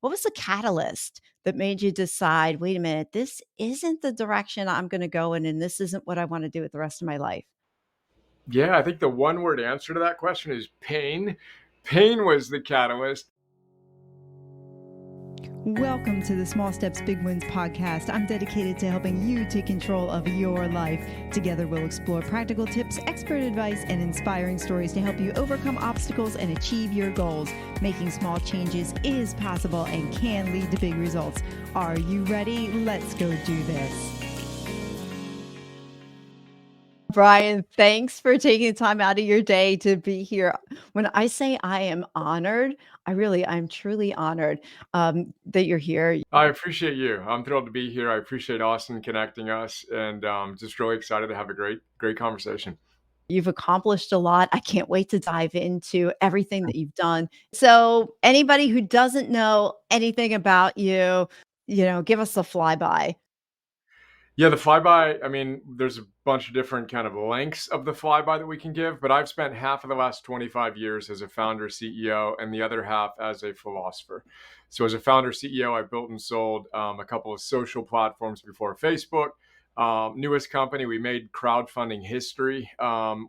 What was the catalyst that made you decide, wait a minute, this isn't the direction I'm going to go in, and this isn't what I want to do with the rest of my life? Yeah, I think the one word answer to that question is pain. Pain was the catalyst. Welcome to the Small Steps, Big Wins podcast. I'm dedicated to helping you take control of your life. Together, we'll explore practical tips, expert advice, and inspiring stories to help you overcome obstacles and achieve your goals. Making small changes is possible and can lead to big results. Are you ready? Let's go do this. Brian, thanks for taking the time out of your day to be here. When I say I am honored, I'm truly honored that you're here. I appreciate you. I'm thrilled to be here. I appreciate Austin connecting us, and just really excited to have a great conversation. You've accomplished a lot. I can't wait to dive into everything that you've done. So, anybody who doesn't know anything about you, give us a flyby. Yeah, the flyby, I mean, there's a bunch of different kind of lengths of the flyby that we can give, but I've spent half of the last 25 years as a founder CEO and the other half as a philosopher. So as a founder CEO, I built and sold a couple of social platforms before Facebook. Newest company, we made crowdfunding history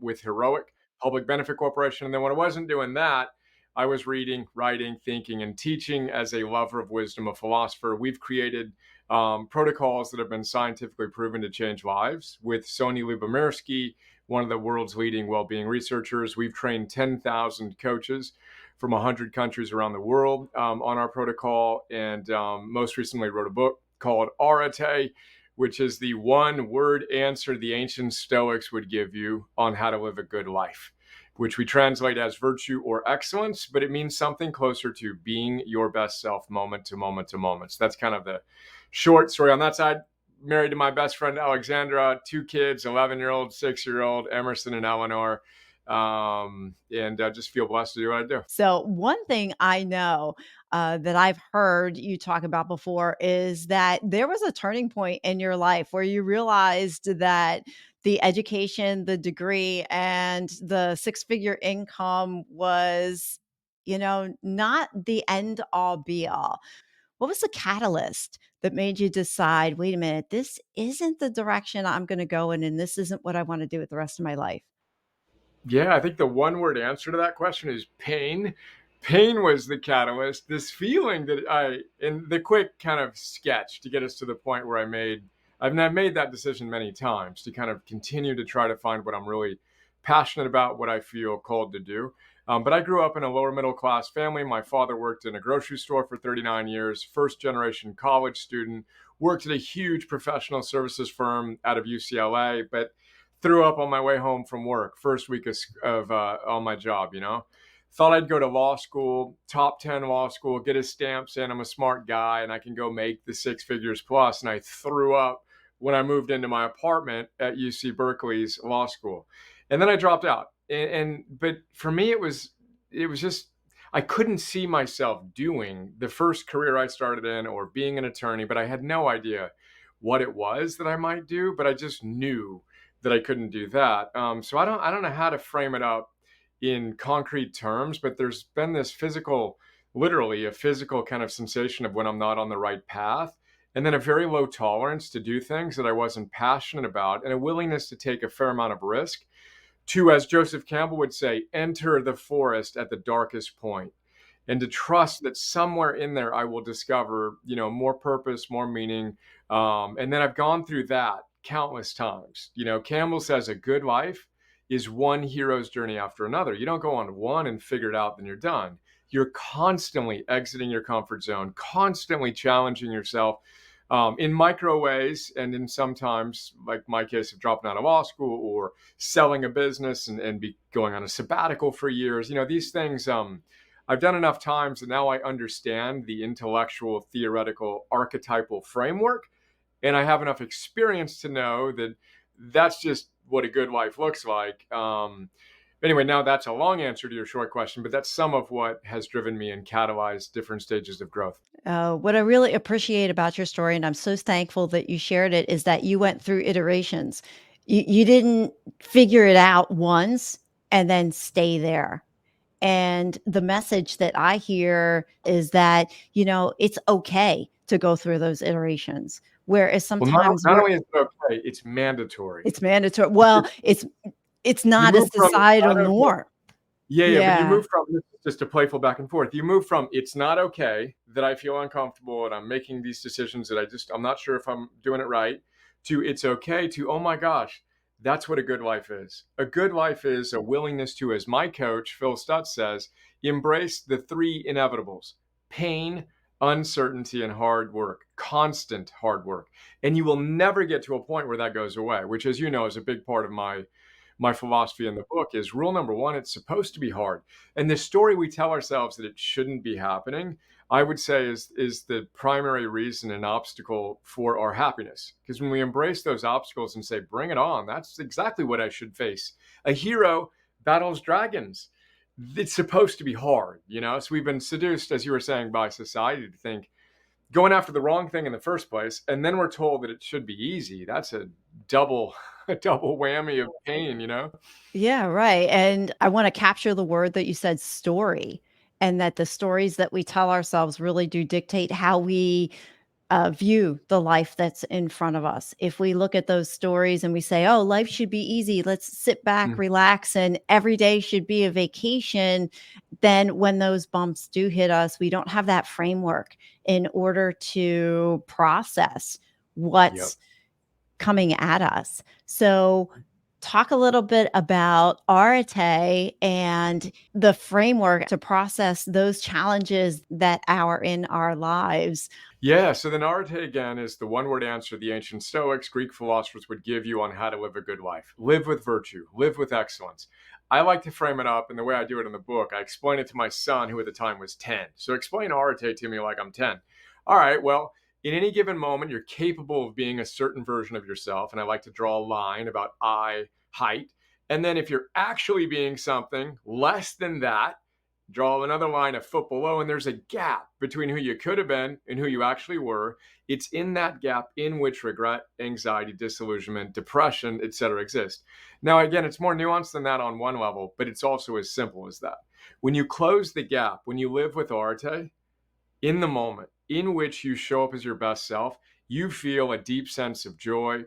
with Heroic Public Benefit Corporation. And then when I wasn't doing that, I was reading, writing, thinking, and teaching as a lover of wisdom, a philosopher. We've created protocols that have been scientifically proven to change lives. With Sony Lyubomirsky, one of the world's leading well-being researchers, we've trained 10,000 coaches from 100 countries around the world on our protocol, and most recently wrote a book called Areté, which is the one-word answer the ancient Stoics would give you on how to live a good life, which we translate as virtue or excellence, but it means something closer to being your best self moment to moment to moment. So that's kind of the short story on that side. Married to my best friend, Alexandra, 2 kids, 11-year-old, 6-year-old, Emerson and Eleanor. And just feel blessed to do what I do. So, one thing I know that I've heard you talk about before is that there was a turning point in your life where you realized that the education, the degree, and the 6-figure income was, not the end all be all. What was the catalyst that made you decide, wait a minute, this isn't the direction I'm going to go in, and this isn't what I want to do with the rest of my life? Yeah, I think the one word answer to that question is pain. Pain was the catalyst. This feeling that in the quick kind of sketch to get us to the point where I've made that decision many times to kind of continue to try to find what I'm really passionate about, what I feel called to do. But I grew up in a lower middle class family. My father worked in a grocery store for 39 years, first generation college student, worked at a huge professional services firm out of UCLA, but threw up on my way home from work, first week of on my job, Thought I'd go to law school, top 10 law school, get his stamps in. I'm a smart guy and I can go make the 6 figures plus. And I threw up when I moved into my apartment at UC Berkeley's law school. And then I dropped out. But for me, it was just, I couldn't see myself doing the first career I started in or being an attorney, but I had no idea what it was that I might do, but I just knew that I couldn't do that. So I don't know how to frame it up in concrete terms, but there's been this literally a physical kind of sensation of when I'm not on the right path, and then a very low tolerance to do things that I wasn't passionate about, and a willingness to take a fair amount of risk to, as Joseph Campbell would say, enter the forest at the darkest point, and to trust that somewhere in there I will discover, more purpose, more meaning. And then I've gone through that countless times. Campbell says a good life is one hero's journey after another. You don't go on one and figure it out, then you're done. You're constantly exiting your comfort zone, constantly challenging yourself in micro ways, and in sometimes, like my case of dropping out of law school or selling a business and be going on a sabbatical for years. These things I've done enough times that now I understand the intellectual, theoretical, archetypal framework. And I have enough experience to know that that's just what a good life looks like. Anyway, now that's a long answer to your short question, but that's some of what has driven me and catalyzed different stages of growth. What I really appreciate about your story, and I'm so thankful that you shared it, is that you went through iterations. You didn't figure it out once and then stay there. And the message that I hear is that, it's okay to go through those iterations. Whereas Well, not sometimes not only is it okay, it's mandatory. it's mandatory. Well, it's You not a move from it's societal not okay. norm. Yeah, yeah, but you Yeah. move from this is just a playful back and forth. You move from it's not okay that I feel uncomfortable and I'm making these decisions that I'm not sure if I'm doing it right, to it's okay to, oh my gosh, that's what a good life is. A good life is a willingness to, as my coach, Phil Stutz says, embrace the three inevitables: pain, uncertainty, and hard work, constant hard work. And you will never get to a point where that goes away, which, as you know, is a big part of my philosophy in the book. Is rule number one: it's supposed to be hard. And the story we tell ourselves that it shouldn't be happening, I would say, is the primary reason and obstacle for our happiness. Because when we embrace those obstacles and say, bring it on, that's exactly what I should face. A hero battles dragons. It's supposed to be hard, so we've been seduced, as you were saying, by society to think going after the wrong thing in the first place, and then we're told that it should be easy. That's a double a double whammy of pain. Yeah, right. And I want to capture the word that you said, story, and that the stories that we tell ourselves really do dictate how we view the life that's in front of us. If we look at those stories and we say, oh, life should be easy, let's sit back, Mm, relax, and every day should be a vacation, then when those bumps do hit us, we don't have that framework in order to process yep. what's coming at us. So, talk a little bit about Areté and the framework to process those challenges that are in our lives. Yeah, so the Areté again is the one word answer the ancient Stoics, Greek philosophers would give you on how to live a good life. Live with virtue, live with excellence. I like to frame it up, and the way I do it in the book, I explain it to my son, who at the time was 10. So explain Areté to me like I'm 10. All right, well, in any given moment, you're capable of being a certain version of yourself. And I like to draw a line about eye height. And then if you're actually being something less than that, draw another line a foot below, and there's a gap between who you could have been and who you actually were. It's in that gap in which regret, anxiety, disillusionment, depression, etc. exist. Now, again, it's more nuanced than that on one level, but it's also as simple as that. When you close the gap, when you live with Areté, in the moment in which you show up as your best self, you feel a deep sense of joy,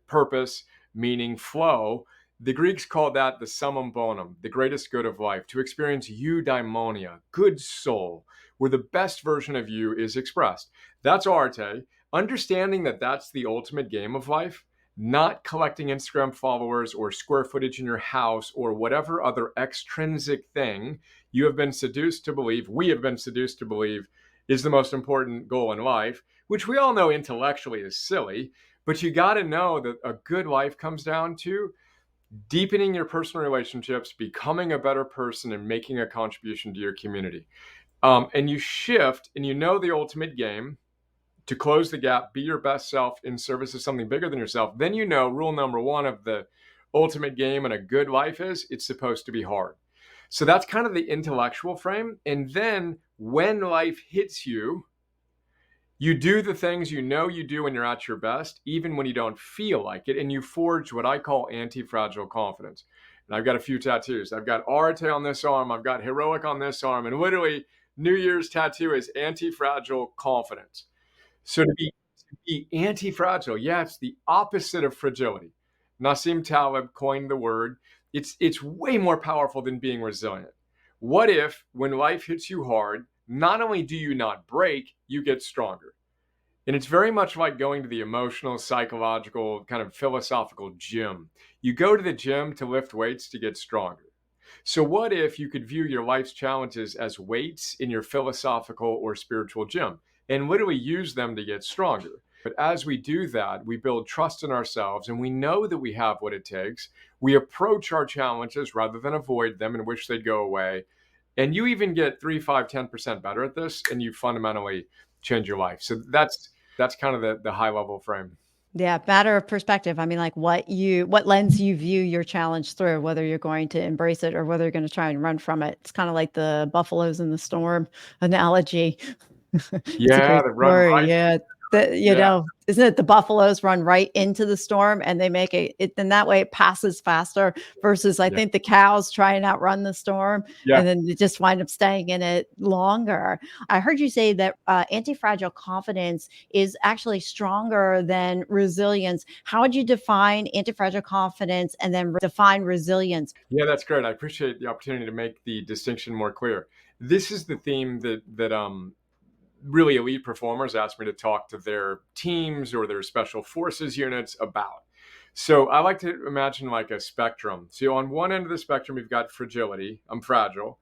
purpose, meaning, flow. The Greeks called that the summum bonum, the greatest good of life, to experience eudaimonia, good soul, where the best version of you is expressed. That's Areté. Understanding that that's the ultimate game of life, not collecting Instagram followers or square footage in your house or whatever other extrinsic thing you have been seduced to believe, we have been seduced to believe, is the most important goal in life, which we all know intellectually is silly. But you got to know that a good life comes down to deepening your personal relationships, becoming a better person, and making a contribution to your community. And you shift, and you know the ultimate game to close the gap, be your best self in service of something bigger than yourself. Then you know rule number one of the ultimate game and a good life is it's supposed to be hard. So that's kind of the intellectual frame. And then when life hits you, you do the things you know you do when you're at your best, even when you don't feel like it. And you forge what I call anti-fragile confidence. And I've got a few tattoos. I've got Areté on this arm. I've got heroic on this arm. And literally, New Year's tattoo is anti-fragile confidence. So to be anti-fragile, yeah, it's the opposite of fragility. Nassim Taleb coined the word. It's way more powerful than being resilient. What if, when life hits you hard, not only do you not break, you get stronger? And it's very much like going to the emotional, psychological, kind of philosophical gym. You go to the gym to lift weights to get stronger. So, what if you could view your life's challenges as weights in your philosophical or spiritual gym and literally use them to get stronger? But as we do that, we build trust in ourselves and we know that we have what it takes. We approach our challenges rather than avoid them and wish they'd go away. And you even get 3, 5, 10% better at this, and you fundamentally change your life. So that's kind of the high level frame. Yeah, matter of perspective. I mean, like what lens you view your challenge through, whether you're going to embrace it or whether you're going to try and run from it. It's kind of like the buffaloes in the storm analogy. It's a Yeah, great to run story. right Yeah. Yeah. isn't it the buffaloes run right into the storm and they make it then that way it passes faster versus I Yeah. think the cows try and outrun the storm Yeah. and then you just wind up staying in it longer. I heard you say that anti-fragile confidence is actually stronger than resilience. How would you define anti-fragile confidence and then define resilience? Yeah, that's great. I appreciate the opportunity to make the distinction more clear. This is the theme that really elite performers ask me to talk to their teams or their special forces units about. So I like to imagine like a spectrum. So on one end of the spectrum, you've got fragility. I'm fragile.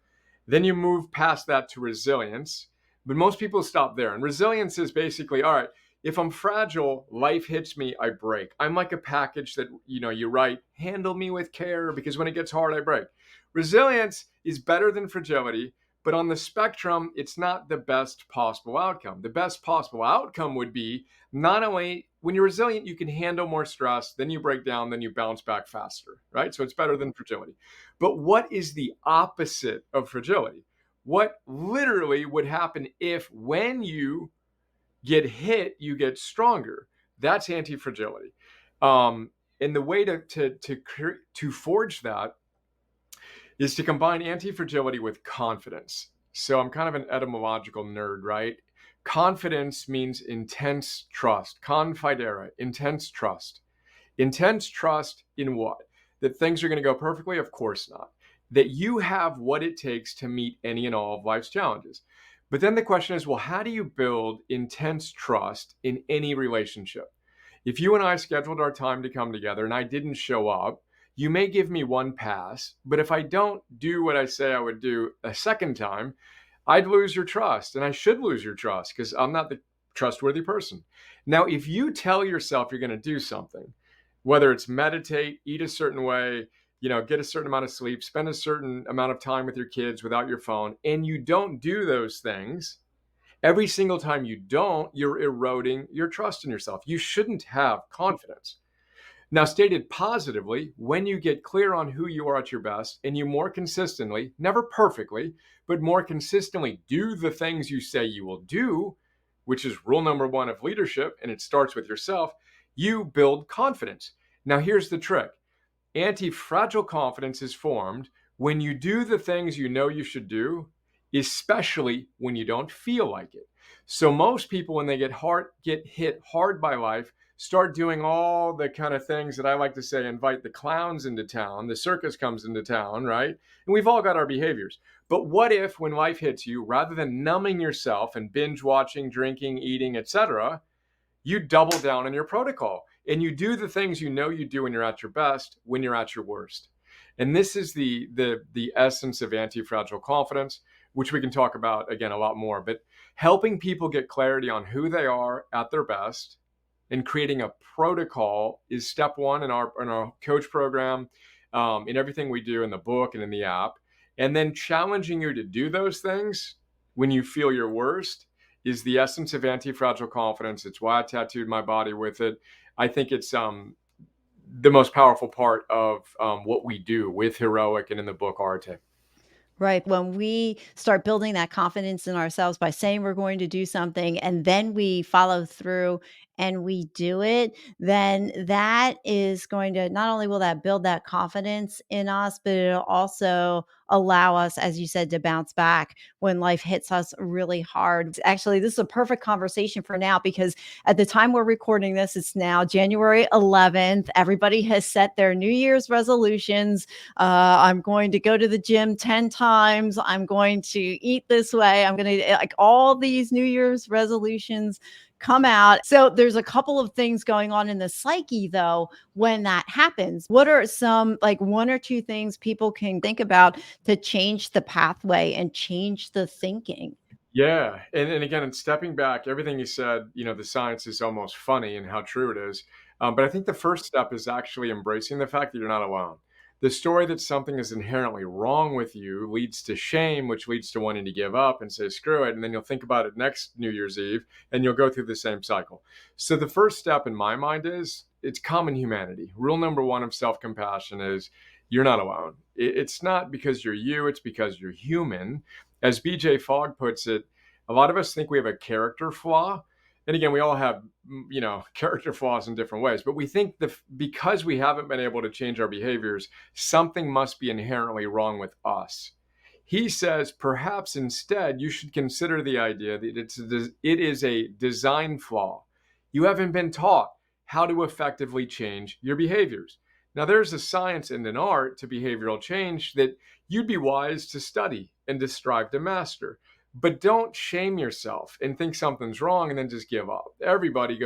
Then you move past that to resilience. But most people stop there. And resilience is basically, all right, if I'm fragile, life hits me, I break. I'm like a package that, you write, handle me with care because when it gets hard, I break. Resilience is better than fragility, but on the spectrum, it's not the best possible outcome. The best possible outcome would be not only when you're resilient, you can handle more stress, then you break down, then you bounce back faster, right? So it's better than fragility. But what is the opposite of fragility? What literally would happen if when you get hit, you get stronger? That's anti-fragility. And the way to forge that is to combine anti-fragility with confidence. So I'm kind of an etymological nerd, right? Confidence means intense trust. Confidere, intense trust. Intense trust in what? That things are going to go perfectly? Of course not. That you have what it takes to meet any and all of life's challenges. But then the question is, well, how do you build intense trust in any relationship? If you and I scheduled our time to come together and I didn't show up, you may give me one pass, but if I don't do what I say I would do a second time, I'd lose your trust, and I should lose your trust because I'm not the trustworthy person. Now, if you tell yourself you're going to do something, whether it's meditate, eat a certain way, get a certain amount of sleep, spend a certain amount of time with your kids without your phone, and you don't do those things, every single time you don't, you're eroding your trust in yourself. You shouldn't have confidence. Now, stated positively, when you get clear on who you are at your best and you more consistently, never perfectly, but more consistently do the things you say you will do, which is rule number one of leadership, and it starts with yourself, you build confidence. Now, here's the trick. Anti-fragile confidence is formed when you do the things you know you should do, especially when you don't feel like it. So most people, when they get hit hard by life, start doing all the kind of things that I like to say invite the clowns into town. The circus comes into town, right? And we've all got our behaviors. But what if when life hits you, rather than numbing yourself and binge watching, drinking, eating, etc., you double down on your protocol and you do the things you know you do when you're at your best, when you're at your worst. And this is the essence of anti-fragile confidence, which we can talk about again a lot more. But helping people get clarity on who they are at their best and creating a protocol is step one in our coach program, in everything we do in the book and in the app. And then challenging you to do those things when you feel your worst is the essence of anti-fragile confidence. It's why I tattooed my body with it. I think it's the most powerful part of what we do with Heroic and in the book Areté. Right. When we start building that confidence in ourselves by saying we're going to do something and then we follow through and we do it, then that is going to not only will that build that confidence in us, but it'll also allow us, as you said, to bounce back when life hits us really hard. Actually, this is a perfect conversation for now because at the time we're recording this, it's now January 11th. Everybody has set their New Year's resolutions. I'm going to go to the gym 10 times. I'm going to eat this way. I'm going to like all these New Year's resolutions come out. So there's a couple of things going on in the psyche though when that happens. What are some like one or two things people can think about to change the pathway and change the thinking? Yeah. And again, in stepping back, everything you said, the science is almost funny and how true it is. But I think the first step is actually embracing the fact that you're not alone. The story that something is inherently wrong with you leads to shame, which leads to wanting to give up and say, screw it. And then you'll think about it next New Year's Eve and you'll go through the same cycle. So the first step in my mind is it's common humanity. Rule number one of self compassion is you're not alone. It's not because you're you, it's because you're human. As BJ Fogg puts it, a lot of us think we have a character flaw. And again, we all have, character flaws in different ways, but we think that because we haven't been able to change our behaviors, something must be inherently wrong with us. He says perhaps instead you should consider the idea that it is a design flaw. You haven't been taught how to effectively change your behaviors. Now, there's a science and an art to behavioral change that you'd be wise to study and to strive to master. But don't shame yourself and think something's wrong and then just give up. Everybody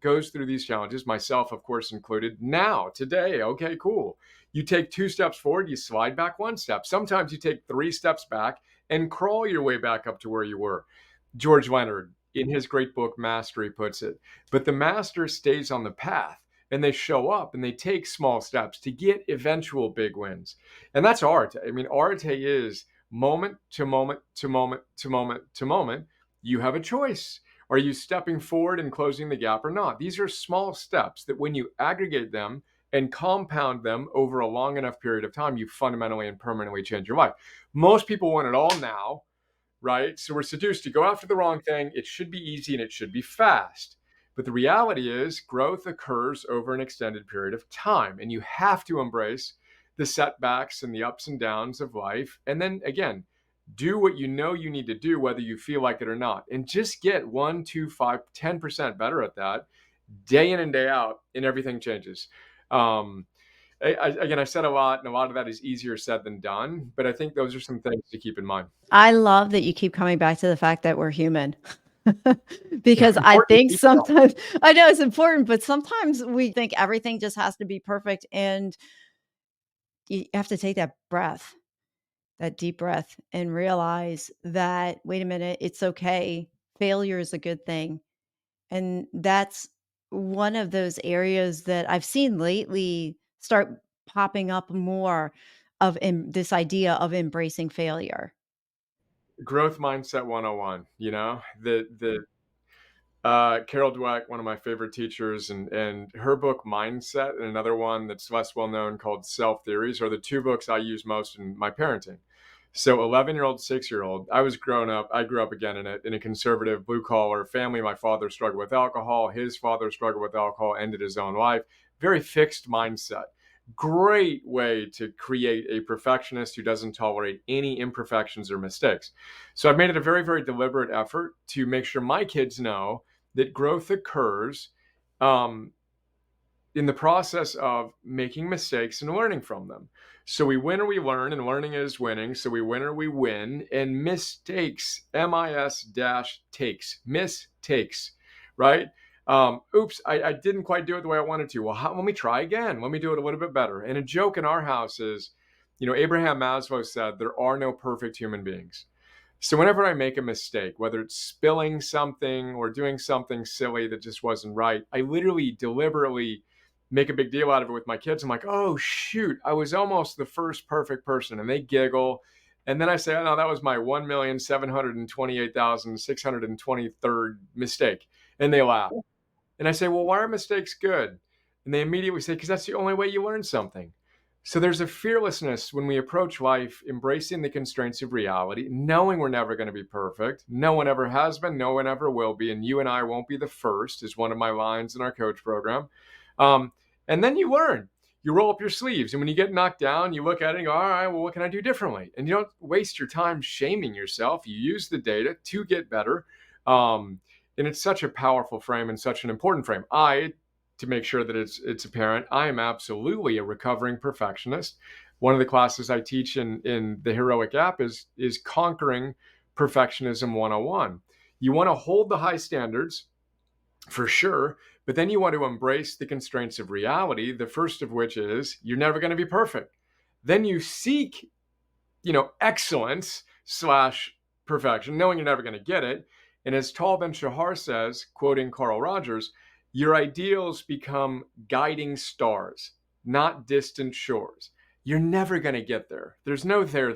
goes through these challenges, myself, of course, included. Now, today, okay, cool. You take 2 steps forward, you slide back 1 step. Sometimes you take 3 steps back and crawl your way back up to where you were. George Leonard, in his great book Mastery, puts it. But the master stays on the path, and they show up and they take small steps to get eventual big wins. And that's art. I mean, Areté is moment to moment to moment to moment to moment. You have a choice. Are you stepping forward and closing the gap or not? These are small steps that when you aggregate them and compound them over a long enough period of time, you fundamentally and permanently change your life. Most people want it all now, right? So we're seduced to go after the wrong thing. It should be easy and it should be fast. But the reality is growth occurs over an extended period of time, and you have to embrace the setbacks and the ups and downs of life. And then again, do what you know you need to do, whether you feel like it or not, and just get 1, 2, 5, 10% better at that day in and day out, and everything changes. Um, Again, I said a lot, and a lot of that is easier said than done, but I think those are some things to keep in mind. I love that you keep coming back to the fact that we're human. Because I Important think detail. sometimes I know it's important, but sometimes we think everything just has to be perfect, and you have to take that breath, that deep breath, and realize that, wait a minute, it's okay. Failure is a good thing. And that's one of those areas that I've seen lately start popping up more of this idea of embracing failure. Growth mindset 101, the Carol Dweck, one of my favorite teachers, and her book Mindset, and another one that's less well known called Self Theories, are the 2 books I use most in my parenting. So 11-year-old, 6-year-old, I grew up again in a conservative blue collar family. My father struggled with alcohol. His father struggled with alcohol, ended his own life. Very fixed mindset. Great way to create a perfectionist who doesn't tolerate any imperfections or mistakes. So I've made it a very, very deliberate effort to make sure my kids know that growth occurs um, in the process of making mistakes and learning from them. So we win or we learn, and learning is winning. So we win or we win, and mistakes, MIS dash takes, mistakes, right? Oops, I didn't quite do it the way I wanted to. Well, let me try again. Let me do it a little bit better. And a joke in our house is, Abraham Maslow said, there are no perfect human beings. So whenever I make a mistake, whether it's spilling something or doing something silly that just wasn't right, I literally deliberately make a big deal out of it with my kids. I'm like, oh, shoot, I was almost the first perfect person. And they giggle. And then I say, oh, no, that was my 1,728,623rd mistake. And they laugh. And I say, well, why are mistakes good? And they immediately say, because that's the only way you learn something. So there's a fearlessness when we approach life, embracing the constraints of reality, knowing we're never going to be perfect. No one ever has been, no one ever will be. And you and I won't be the first, is one of my lines in our coach program. Um, and then you learn. You roll up your sleeves. And when you get knocked down, you look at it and go, all right, well, what can I do differently? And you don't waste your time shaming yourself. You use the data to get better. And it's such a powerful frame and such an important frame. To make sure that it's apparent, I am absolutely a recovering perfectionist. One of the classes I teach in the Heroic app is conquering perfectionism 101. You want to hold the high standards for sure, but then you want to embrace the constraints of reality, the first of which is you're never going to be perfect. Then you seek, excellence slash perfection, knowing you're never going to get it. And as Tal Ben Shahar says, quoting Carl Rogers, your ideals become guiding stars, not distant shores. You're never going to get there. There's no there.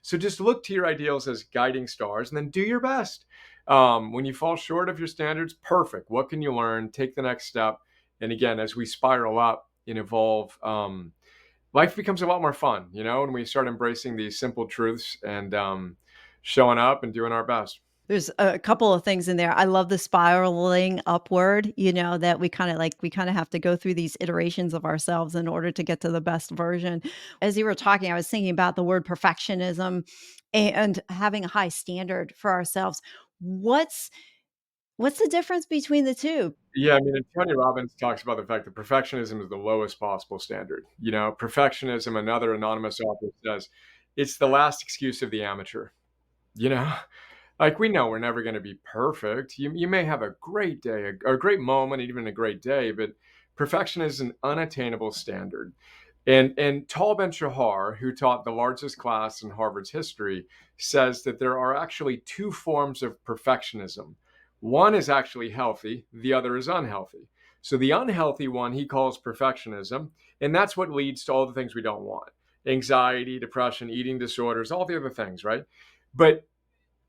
So just look to your ideals as guiding stars and then do your best. When you fall short of your standards, perfect. What can you learn? Take the next step. And again, as we spiral up and evolve, life becomes a lot more fun, when we start embracing these simple truths and showing up and doing our best. There's a couple of things in there. I love the spiraling upward, that we kinda have to go through these iterations of ourselves in order to get to the best version. As you were talking, I was thinking about the word perfectionism and having a high standard for ourselves. What's what's the difference between the 2? Yeah, I mean, and Tony Robbins talks about the fact that perfectionism is the lowest possible standard. Perfectionism, another anonymous author says, it's the last excuse of the amateur. You know, like we know we're never going to be perfect. You may have a great day, a great moment, even a great day, but perfection is an unattainable standard. And Tal Ben Shahar, who taught the largest class in Harvard's history, says that there are actually two forms of perfectionism. One is actually healthy, the other is unhealthy. So the unhealthy one he calls perfectionism, and that's what leads to all the things we don't want: anxiety, depression, eating disorders, all the other things, right? But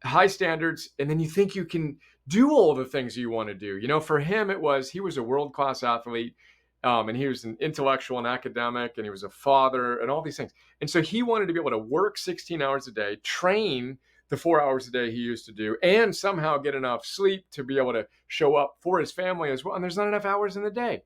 high standards, and then you think you can do all the things you want to do. For him, he was a world class athlete, and he was an intellectual and academic, and he was a father, and all these things. And so he wanted to be able to work 16 hours a day, train the 4 hours a day he used to do, and somehow get enough sleep to be able to show up for his family as well. And there's not enough hours in the day.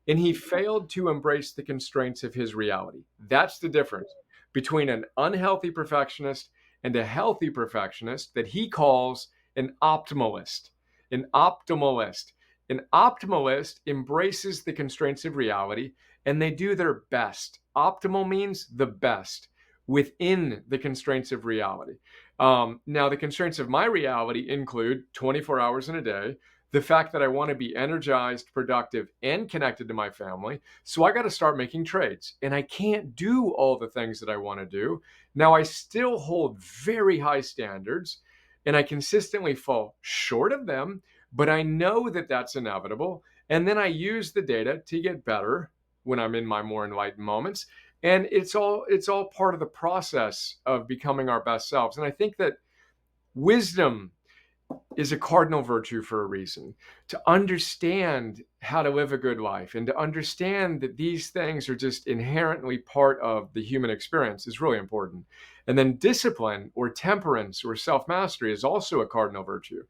And he failed to embrace the constraints of his reality. That's the difference between an unhealthy perfectionist and a healthy perfectionist that he calls an optimalist. An optimalist. An optimalist embraces the constraints of reality and they do their best. Optimal means the best within the constraints of reality. Now, the constraints of my reality include 24 hours in a day, the fact that I want to be energized, productive, and connected to my family. So I got to start making trades. And I can't do all the things that I want to do. Now, I still hold very high standards and I consistently fall short of them, but I know that that's inevitable. And then I use the data to get better when I'm in my more enlightened moments. And it's all part of the process of becoming our best selves. And I think that wisdom is a cardinal virtue for a reason. To understand how to live a good life and to understand that these things are just inherently part of the human experience is really important. And then discipline or temperance or self mastery is also a cardinal virtue.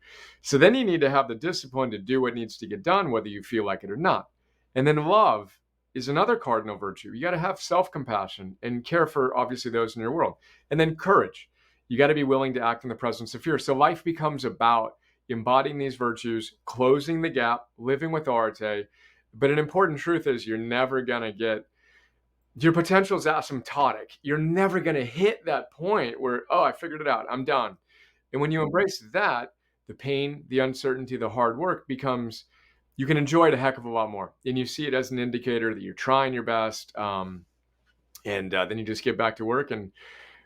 So then you need to have the discipline to do what needs to get done, whether you feel like it or not. And then love is another cardinal virtue. You got to have self compassion and care for obviously those in your world. And then courage. You got to be willing to act in the presence of fear. So life becomes about embodying these virtues, closing the gap, living with Areté. But an important truth is you're never going to get, your potential is asymptotic. You're never going to hit that point where, oh, I figured it out, I'm done. And when you embrace that, the pain, the uncertainty, the hard work becomes, you can enjoy it a heck of a lot more. And you see it as an indicator that you're trying your best. And then you just get back to work and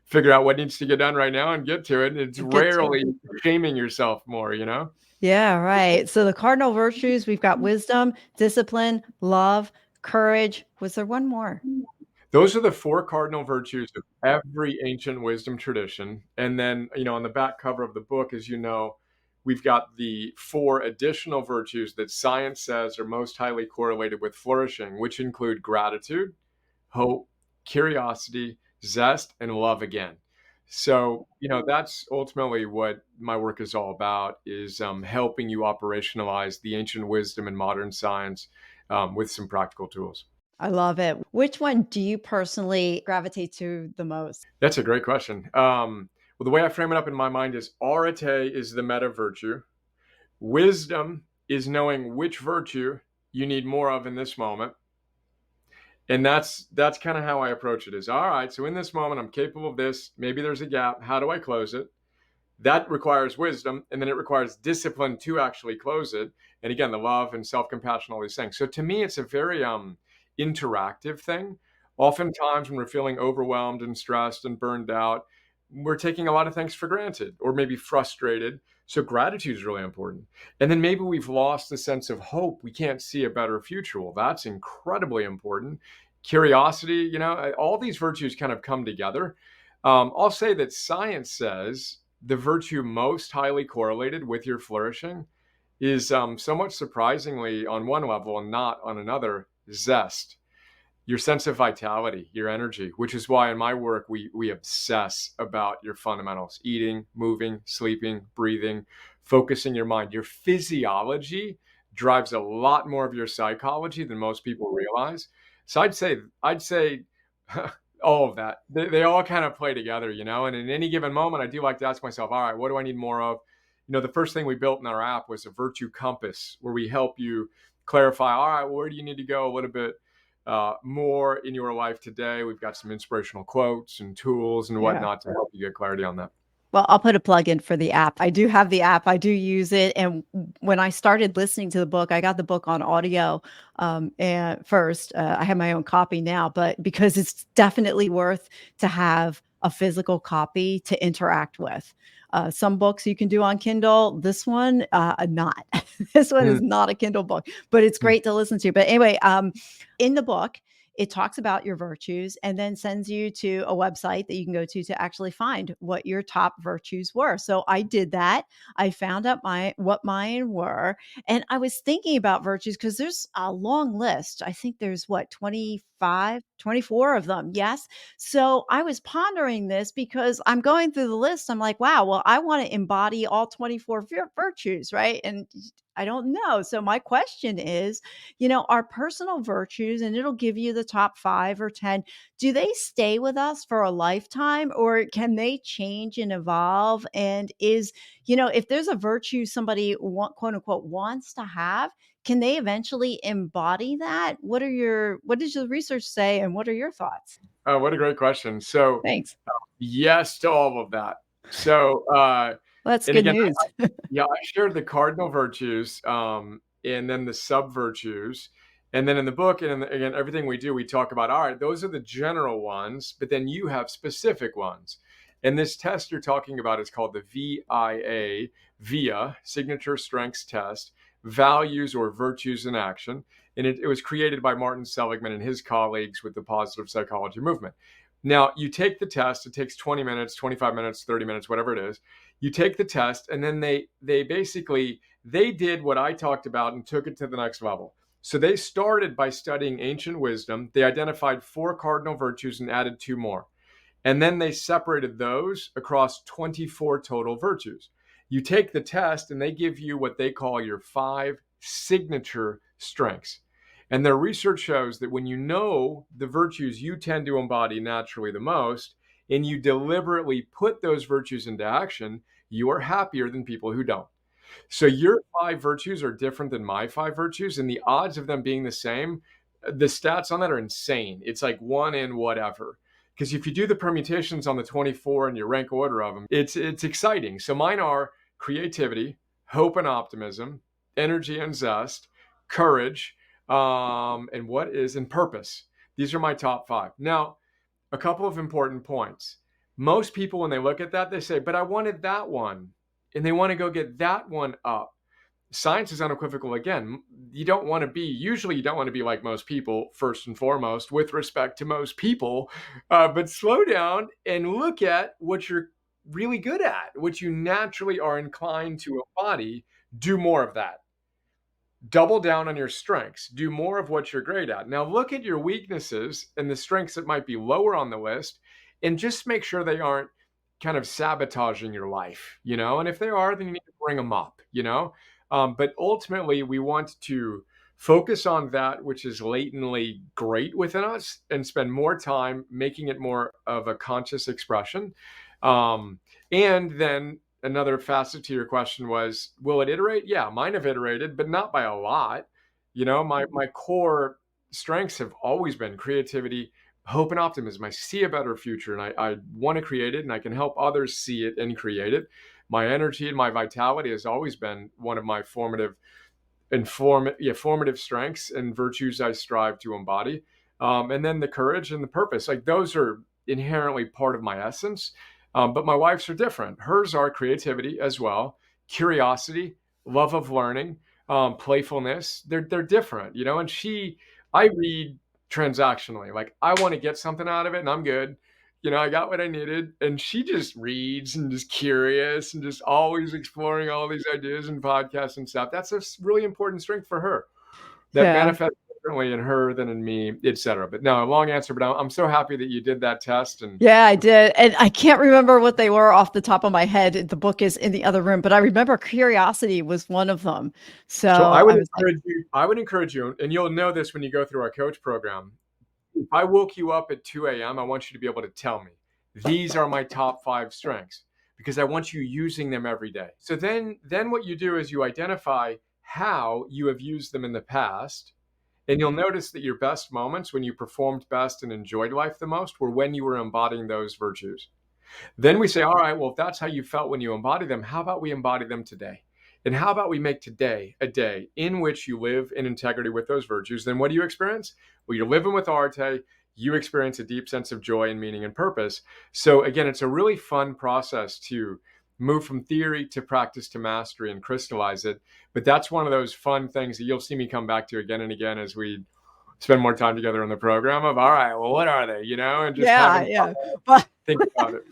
figure out what needs to get done right now and get to it. It's Get to rarely it. shaming yourself more. Yeah, right. So the cardinal virtues, we've got wisdom, discipline, love, courage. Was there one more? Those are the four cardinal virtues of every ancient wisdom tradition. And then, on the back cover of the book, as you know, we've got the four additional virtues that science says are most highly correlated with flourishing, which include gratitude, hope, curiosity, zest, and love again. So, that's ultimately what my work is all about, is helping you operationalize the ancient wisdom and modern science with some practical tools. I love it. Which one do you personally gravitate to the most? That's a great question. Well, the way I frame it up in my mind is arete is the meta virtue. Wisdom is knowing which virtue you need more of in this moment. And that's kind of how I approach it is, all right, so in this moment, I'm capable of this. Maybe there's a gap. How do I close it? That requires wisdom. And then it requires discipline to actually close it. And again, the love and self-compassion, all these things. So to me, it's a very interactive thing. Oftentimes when we're feeling overwhelmed and stressed and burned out, we're taking a lot of things for granted or maybe frustrated. So gratitude is really important. And then maybe we've lost the sense of hope. We can't see a better future. Well, that's incredibly important. Curiosity, all these virtues kind of come together. I'll say that science says the virtue most highly correlated with your flourishing is somewhat surprisingly on one level and not on another, zest. your sense of vitality, your energy, which is why in my work we obsess about your fundamentals: eating, moving, sleeping, breathing, focusing your mind. Your physiology drives a lot more of your psychology than most people realize. So I'd say all of that. They all kind of play together, And in any given moment, I do like to ask myself, all right, what do I need more of? The first thing we built in our app was a virtue compass where we help you clarify, all right, where do you need to go a little bit more in your life today? We've got some inspirational quotes and tools and Yeah. whatnot to help you get clarity on that. Well, I'll put a plug in for the app. I do have the app. I do use it, and when I started listening to the book, I got the book on audio, and first, I have my own copy now, but because it's definitely worth to have a physical copy to interact with. Some books you can do on Kindle. This one, not. This one Mm. is not a Kindle book, but it's great to listen to. But anyway, in the book, it talks about your virtues and then sends you to a website that you can go to actually find what your top virtues were. So I did that. I found out what mine were, and I was thinking about virtues because there's a long list. I think there's what, 25, 24 of them. Yes. So I was pondering this because I'm going through the list. I'm like, wow, well, I want to embody all 24 virtues, right? And I don't know. So my question is, our personal virtues, and it'll give you the top 5 or 10. Do they stay with us for a lifetime, or can they change and evolve? And if there's a virtue somebody quote unquote wants to have, can they eventually embody that? What does your research say? And what are your thoughts? Oh, what a great question. So, Thanks. yes to all of that. So, Well, that's and good again, news. yeah, I shared the cardinal virtues, and then the sub virtues. And then in the book, and again, everything we do, we talk about, all right, those are the general ones, but then you have specific ones. And this test you're talking about is called the VIA, Signature Strengths Test, Values or Virtues in Action. And it was created by Martin Seligman and his colleagues with the positive psychology movement. Now, you take the test, it takes 20 minutes, 25 minutes, 30 minutes, whatever it is. You take the test, and then they basically they did what I talked about and took it to the next level. So they started by studying ancient wisdom. They identified 4 cardinal virtues and added 2 more. And then they separated those across 24 total virtues. You take the test and they give you what they call your 5 signature strengths. And their research shows that when you know the virtues you tend to embody naturally the most, and you deliberately put those virtues into action, you are happier than people who don't. So your 5 virtues are different than my 5 virtues, and the odds of them being the same, the stats on that are insane. It's like 1 in whatever. Because if you do the permutations on the 24 and you rank order of them, it's exciting. So mine are creativity, hope and optimism, energy and zest, courage, and purpose. These are my top 5. Now, a couple of important points. Most people, when they look at that, they say, but I wanted that one. And they want to go get that one up. Science is unequivocal again. Usually you don't want to be like most people, first and foremost, with respect to most people. But slow down and look at what you're really good at, what you naturally are inclined to embody. Do more of that. Double down on your strengths. Do more of what you're great at. Now look at your weaknesses and the strengths that might be lower on the list, and just make sure they aren't kind of sabotaging your life. And if they are, then you need to bring them up. But ultimately, we want to focus on that which is latently great within us and spend more time making it more of a conscious expression. And then another facet to your question was, will it iterate? Yeah, mine have iterated, but not by a lot. My core strengths have always been creativity, hope, and optimism. I see a better future, and I want to create it, and I can help others see it and create it. My energy and my vitality has always been one of my formative strengths and virtues I strive to embody. And then the courage and the purpose, like those are inherently part of my essence. But my wife's are different. Hers are creativity as well, curiosity, love of learning, playfulness. They're different. And I read transactionally. Like I want to get something out of it, and I'm good. I got what I needed. And she just reads and just curious and just always exploring all these ideas and podcasts and stuff. That's a really important strength for her that Yeah. manifests differently in her than in me, etc. But no, a long answer, but I'm so happy that you did that test. And Yeah, I did, and I can't remember what they were off the top of my head. The book is in the other room, but I remember curiosity was one of them. so So I was like, I would encourage you, and you'll know this when you go through our coach program. If I woke you up at 2 a.m., I want you to be able to tell me, these are my top 5 strengths, because I want you using them every day. So then what you do is you identify how you have used them in the past. And you'll notice that your best moments, when you performed best and enjoyed life the most, were when you were embodying those virtues. Then we say, all right, well, if that's how you felt when you embody them, how about we embody them today? And how about we make today a day in which you live in integrity with those virtues? Then what do you experience? Well, you're living with Areté. You experience a deep sense of joy and meaning and purpose. So again, it's a really fun process to move from theory to practice to mastery and crystallize it. But that's one of those fun things that you'll see me come back to again and again as we spend more time together in the program of, all right, well, what are they, and just yeah, having yeah. But think about it.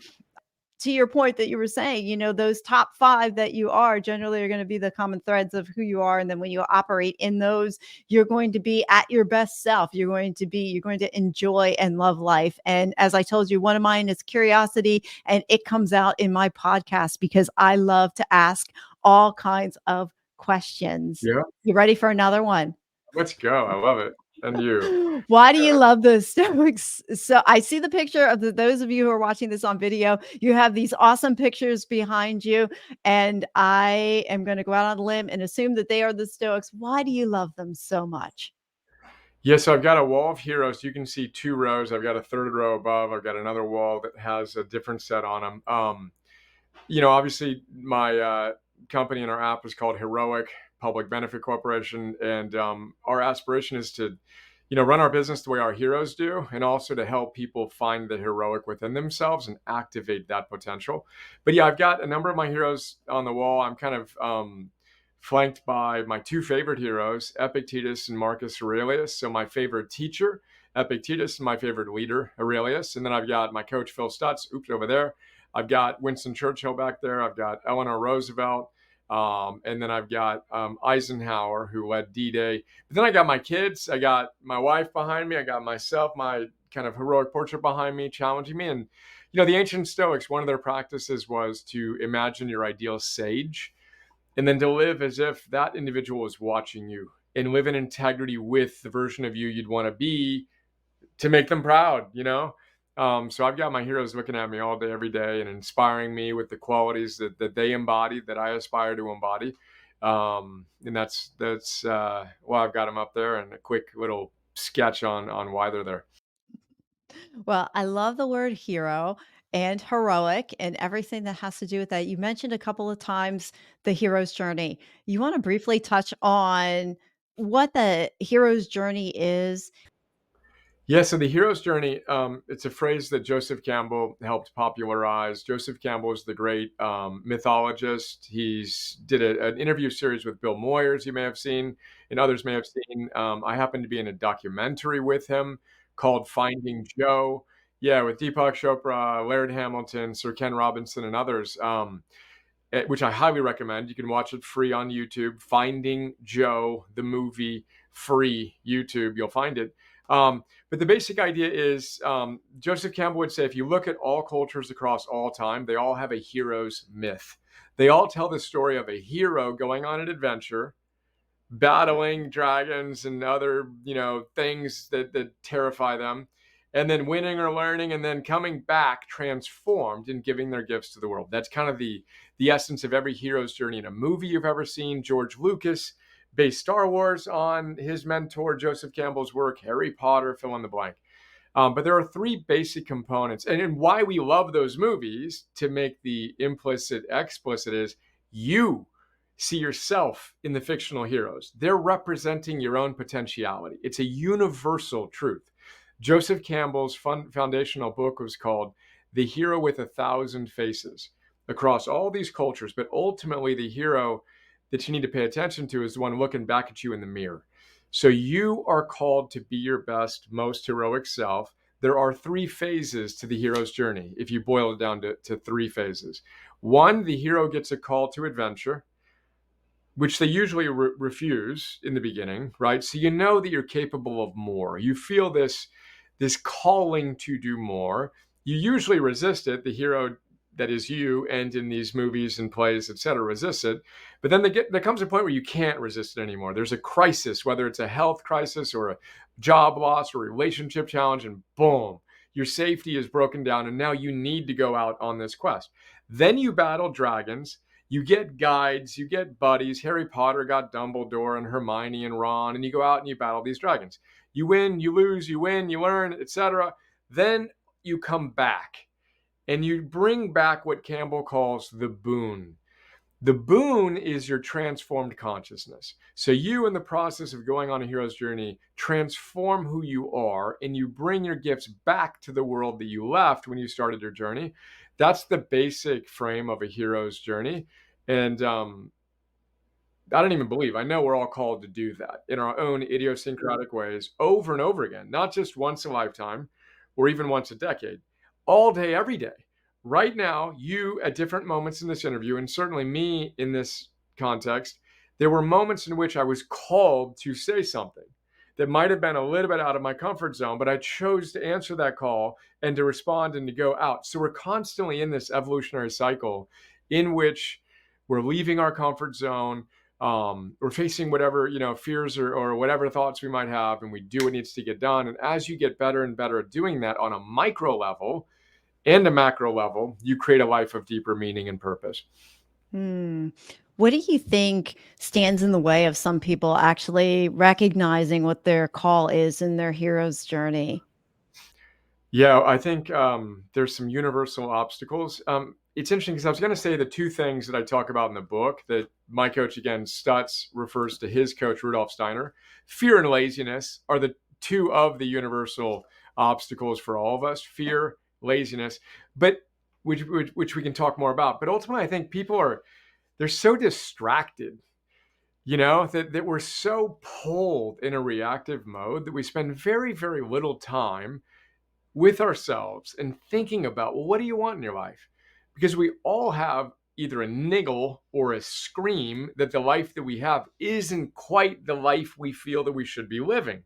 to your point that you were saying, those top 5 that you are generally are gonna be the common threads of who you are, and then when you operate in those, you're going to be at your best self. You're going to enjoy and love life, and as I told you, one of mine is curiosity, and it comes out in my podcast because I love to ask all kinds of questions. Yeah. You ready for another one? Let's go. I love it. And you. Why do you love the Stoics? So I see the picture of those of you who are watching this on video. You have these awesome pictures behind you, and I am going to go out on a limb and assume that they are the Stoics. Why do you love them so much? Yeah, so I've got a wall of heroes. You can see 2 rows. I've got a third row above. I've got another wall that has a different set on them. Obviously, my company and our app is called Heroic Public Benefit Corporation, and our aspiration is to, run our business the way our heroes do, and also to help people find the heroic within themselves and activate that potential. But yeah, I've got a number of my heroes on the wall. I'm kind of flanked by my 2 favorite heroes, Epictetus and Marcus Aurelius. So my favorite teacher, Epictetus, and my favorite leader, Aurelius. And then I've got my coach, Phil Stutz, over there. I've got Winston Churchill back there. I've got Eleanor Roosevelt. And then I've got Eisenhower, who led D-Day. But then I got my kids. I got my wife behind me. I got myself, my kind of heroic portrait behind me, challenging me. And, the ancient Stoics, one of their practices was to imagine your ideal sage and then to live as if that individual is watching you and live in integrity with the version of you you'd want to be to make them proud. So I've got my heroes looking at me all day, every day, and inspiring me with the qualities that they embody, that I aspire to embody. And that's why I've got them up there, and a quick little sketch on why they're there. Well, I love the word hero and heroic and everything that has to do with that. You mentioned a couple of times the hero's journey. You want to briefly touch on what the hero's journey is? Yeah, so the hero's journey, it's a phrase that Joseph Campbell helped popularize. Joseph Campbell is the great mythologist. He's did an interview series with Bill Moyers, you may have seen, and others may have seen. I happen to be in a documentary with him called Finding Joe. Yeah, with Deepak Chopra, Laird Hamilton, Sir Ken Robinson, and others. Which I highly recommend. You can watch it free on YouTube. Finding Joe, the movie, free YouTube. You'll find it. But the basic idea is Joseph Campbell would say if you look at all cultures across all time, they all have a hero's myth. They all tell the story of a hero going on an adventure, battling dragons and other things that terrify them, and then winning or learning, and then coming back transformed and giving their gifts to the world. That's kind of the essence of every hero's journey in a movie you've ever seen. George Lucas based Star Wars on his mentor Joseph Campbell's work. Harry Potter, fill in the blank. But there are 3 basic components, and why we love those movies, to make the implicit explicit, is you see yourself in the fictional heroes. They're representing your own potentiality. It's a universal truth. Joseph Campbell's foundational book was called The Hero with 1,000 Faces, across all these cultures. But ultimately, the hero that you need to pay attention to is the one looking back at you in the mirror. So you are called to be your best, most heroic self. There are 3 phases to the hero's journey, if you boil it down to 3 phases. 1, the hero gets a call to adventure. which they usually refuse in the beginning, right? So you know that you're capable of more. You feel this calling to do more. You usually resist it. The hero that is you, and in these movies and plays, etc., resist it. But then there comes a point where you can't resist it anymore. There's a crisis, whether it's a health crisis or a job loss or a relationship challenge, and boom, your safety is broken down, and now you need to go out on this quest. Then you battle dragons, you get guides, you get buddies. Harry Potter got Dumbledore and Hermione and Ron, and you go out and you battle these dragons. You win, you lose, you win, you learn, etc. Then you come back and you bring back what Campbell calls the boon. The boon is your transformed consciousness. So you, in the process of going on a hero's journey, transform who you are, and you bring your gifts back to the world that you left when you started your journey. That's the basic frame of a hero's journey. And I don't even believe, I know we're all called to do that in our own idiosyncratic ways over and over again, not just once a lifetime or even once a decade, all day, every day. Right now, you at different moments in this interview, and certainly me in this context, there were moments in which I was called to say something that might have been a little bit out of my comfort zone, but I chose to answer that call and to respond and to go out. So we're constantly in this evolutionary cycle in which we're leaving our comfort zone. We're facing whatever, fears or whatever thoughts we might have, and we do what needs to get done. And as you get better and better at doing that on a micro level and a macro level, you create a life of deeper meaning and purpose. Hmm. What do you think stands in the way of some people actually recognizing what their call is in their hero's journey? Yeah, I think there's some universal obstacles. It's interesting because I was going to say the two things that I talk about in the book that my coach, again, Stutz, refers to his coach, Rudolf Steiner. Fear and laziness are the two of the universal obstacles for all of us. Fear, laziness, but which we can talk more about. But ultimately, I think they're so distracted, that we're so pulled in a reactive mode that we spend very, very little time with ourselves and thinking about, well, what do you want in your life? Because we all have either a niggle or a scream that the life that we have isn't quite the life we feel that we should be living.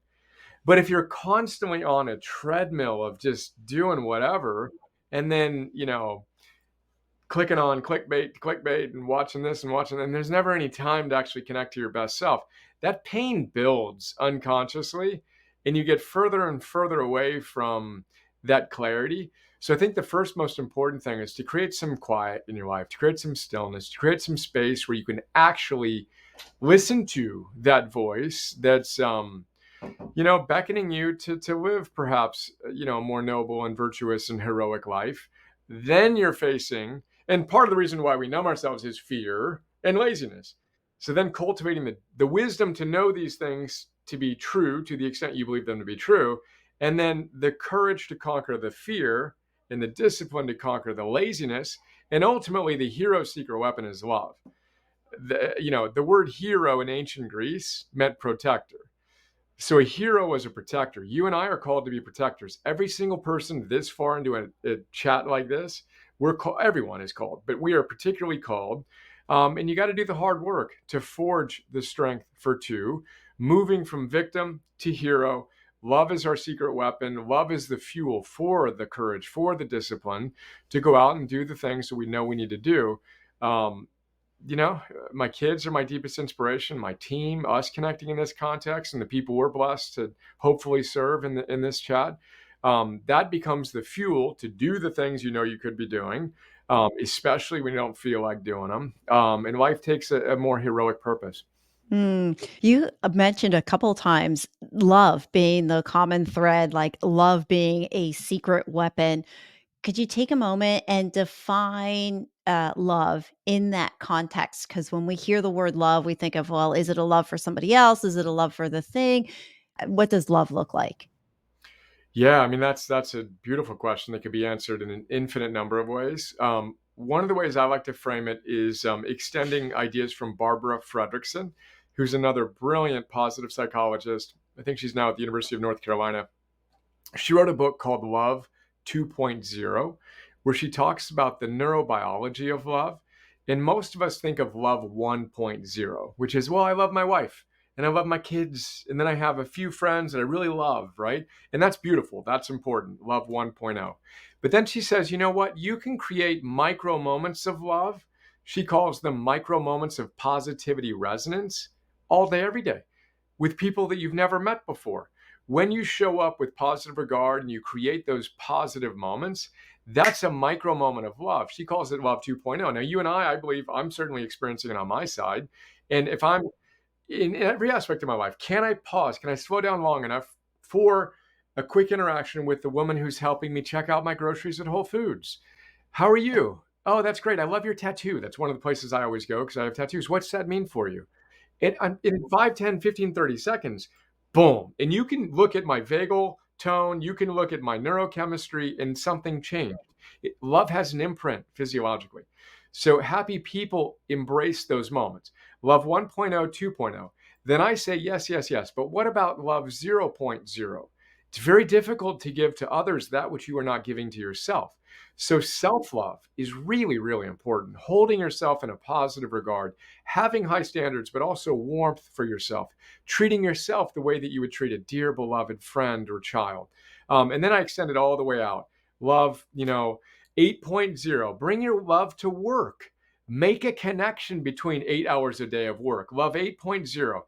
But if you're constantly on a treadmill of just doing whatever, and then, clicking on clickbait and watching this and watching that, and there's never any time to actually connect to your best self, that pain builds unconsciously, and you get further and further away from that clarity. So I think the first most important thing is to create some quiet in your life, to create some stillness, to create some space where you can actually listen to that voice that's beckoning you to live perhaps, a more noble and virtuous and heroic life. Then you're facing, and part of the reason why we numb ourselves is fear and laziness. So then cultivating the wisdom to know these things to be true to the extent you believe them to be true, and then the courage to conquer the fear and the discipline to conquer the laziness, and ultimately the hero's secret weapon is love. The word hero in ancient Greece meant protector. So a hero was a protector. You and I are called to be protectors. Every single person this far into a chat like this, everyone is called, but we are particularly called. And you got to do the hard work to forge the strength for two, moving from victim to hero. Love is our secret weapon. Love is the fuel for the courage, for the discipline to go out and do the things that we know we need to do. Um, my kids are my deepest inspiration, my team, us connecting in this context, and the people we're blessed to hopefully serve in this chat. That becomes the fuel to do the things you could be doing, especially when you don't feel like doing them. And life takes a more heroic purpose. You mentioned a couple times love being the common thread, like love being a secret weapon. Could you take a moment and define love in that context? Because when we hear the word love, we think of, well, is it a love for somebody else? Is it a love for the thing? What does love look like? Yeah, I mean that's a beautiful question that could be answered in an infinite number of ways. One of the ways I like to frame it is extending ideas from Barbara Fredrickson, who's another brilliant positive psychologist. I think she's now at the University of North Carolina. She wrote a book called Love 2.0, where she talks about the neurobiology of love And most of us think of love 1.0, which is, well, I love my wife and I love my kids. And then I have a few friends that I really love, right? And that's beautiful. That's important. Love 1.0. But then she says, you know what? You can create micro moments of love. She calls them micro moments of positivity resonance all day, every day with people that you've never met before. When you show up with positive regard and you create those positive moments, that's a micro moment of love. She calls it love 2.0. Now, you and I believe I'm certainly experiencing it on my side. And if I'm in every aspect of my life, can I pause? Can I slow down long enough for a quick interaction with the woman who's helping me check out my groceries at Whole Foods? How are you? Oh, that's great. I love your tattoo. That's one of the places I always go because I have tattoos. What's that mean for you? In 5, 10, 15, 30 seconds, boom. And you can look at my vagal tone, you can look at my neurochemistry, and something changed. Love has an imprint physiologically. So happy people embrace those moments. Love 1.0, 2.0. Then I say, yes, yes, yes. But what about love 0.0? It's very difficult to give to others that which you are not giving to yourself. So self love is really, really important. Holding yourself in a positive regard, having high standards, but also warmth for yourself, treating yourself the way that you would treat a dear, beloved friend or child. And then I extend it all the way out. Love, 8.0, bring your love to work. Make a connection between 8 hours a day of work. Love 8.0.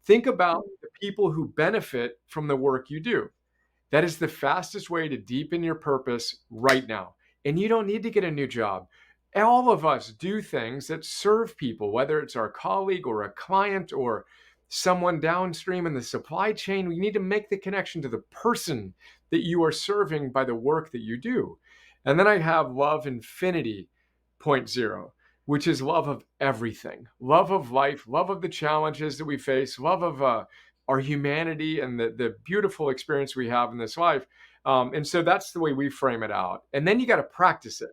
Think about the people who benefit from the work you do. That is the fastest way to deepen your purpose right now. And you don't need to get a new job. All of us do things that serve people, whether it's our colleague or a client or someone downstream in the supply chain. We need to make the connection to the person that you are serving by the work that you do. And then I have love infinity point zero, which is love of everything, love of life, love of the challenges that we face, love of our humanity and the beautiful experience we have in this life. And so that's the way we frame it out. And then you got to practice it.